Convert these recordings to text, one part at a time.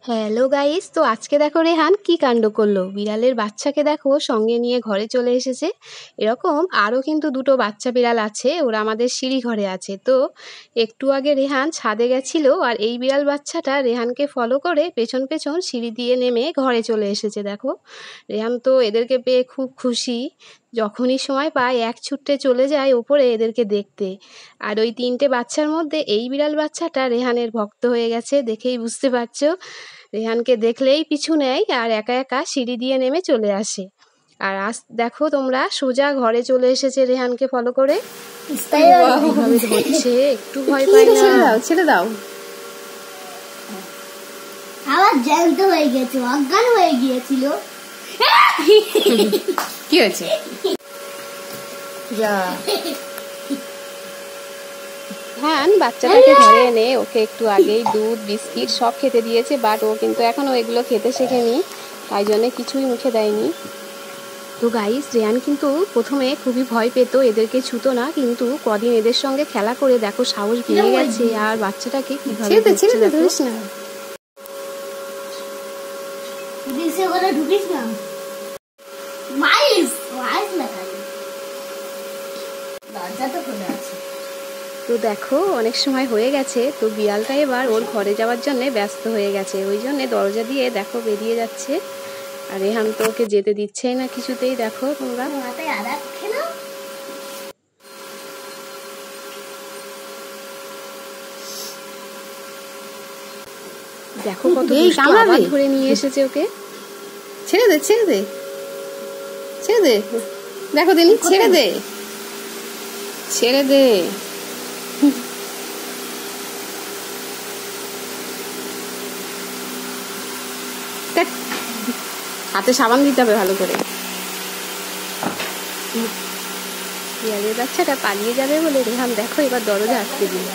Hello guys, তো আজকে দেখো রেহান কি কাণ্ড করলো। বিড়ালের বাচ্চাকে দেখো সঙ্গে নিয়ে ঘরে চলে এসেছে। এরকম আরও কিন্তু দুটো বাচ্চা বিড়াল আছে, ওরা আমাদের সিঁড়ি ঘরে আছে। তো একটু আগে রেহান ছাদে গেছিল আর এই বিড়াল বাচ্চাটা রেহানকে ফলো করে পেছন পেছন সিঁড়ি দিয়ে নেমে ঘরে চলে এসেছে। দেখো রেহান তো এদেরকে পেয়ে খুব খুশি, যখনই সময় পায় এক ছুট্টে চলে যায় ওপরে এদেরকে দেখতে। আর ওই তিনটে বাচ্চার মধ্যে এই বিড়াল বাচ্চাটা রেহানের ভক্ত হয়ে গেছে, দেখেই বুঝতে পারছো। রেহানকে দেখলেই পিছু নেয় আর একা একা সিঁড়ি দিয়ে নেমে চলে আসে। আর আজ দেখো তোমরা সোজা ঘরে চলে এসেছে রেহানকে ফলো করে। এইভাবে ধরছে, একটু ভয় পায় না। ছেড়ে দাও। আবার জ্যান্ত হয়ে গেছে, অজ্ঞান হয়ে গিয়েছিল। কি হয়েছে? হ্যাঁ, বাচ্চাটাকে ঘরে এনে ওকে একটু আগেই দুধ বিস্কিট সব খেতে দিয়েছে, বাট ও কিন্তু এখনও এগুলো খেতে শেখেনি, তাই জন্যে কিছুই মুখে দেয়নি। তো গাইস, রেহান কিন্তু প্রথমে খুবই ভয় পেত, এদেরকে ছুতো না, কিন্তু কদিন এদের সঙ্গে খেলা করে দেখো সাহস বেড়ে গেছে। আর বাচ্চাটাকে কিভাবে ঢুকিস না, ঢুকিস না মাইস মাইস না খালি দরজা তো খোলা আছে। তো দেখো অনেক সময় হয়ে গেছে, তো বিড়ালটা এবার ওর ঘরে যাওয়ার জন্য ব্যস্ত হয়ে গেছে, ওই জন্য দরজা দিয়ে দেখো বেরিয়ে যাচ্ছে। আর রেহান তো ওকে যেতে দিচ্ছেই না কিছুতেই। দেখো তোমরা দেখো কত আবার ধরে নিয়ে এসেছে ওকে। ছেড়ে দে ছেড়ে দে ছেড়ে দে, দেখো দিনি, ছেড়ে দে ছেড়ে দে। হাতে সাবান দিতে হবে ভালো করে। বিড়ালের বাচ্চাটা পালিয়ে যাবে বলে রেহান দেখো এবার দরজা আটকে দিল।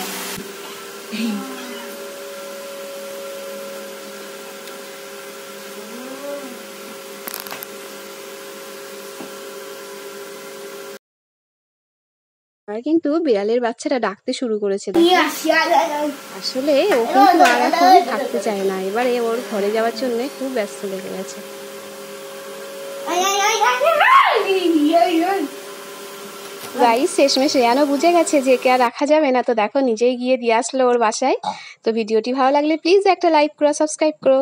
আর কিন্তু বিড়ালের বাচ্চাটা ডাকতে শুরু করেছে। আসলে ও কিন্তু আর এখন থাকতে চায় না, এবারে ওর ঘরে যাওয়ার জন্য খুব ব্যস্ত লেগে গেছে। গাইস, শেষমেশ রেহানও বুঝে গেছে যে একে আর রাখা যাবে না, তো দেখো নিজেই গিয়ে দিয়ে আসলো ওর বাসায়। তো ভিডিওটি ভালো লাগলে প্লিজ একটা লাইক করো, সাবস্ক্রাইব করো।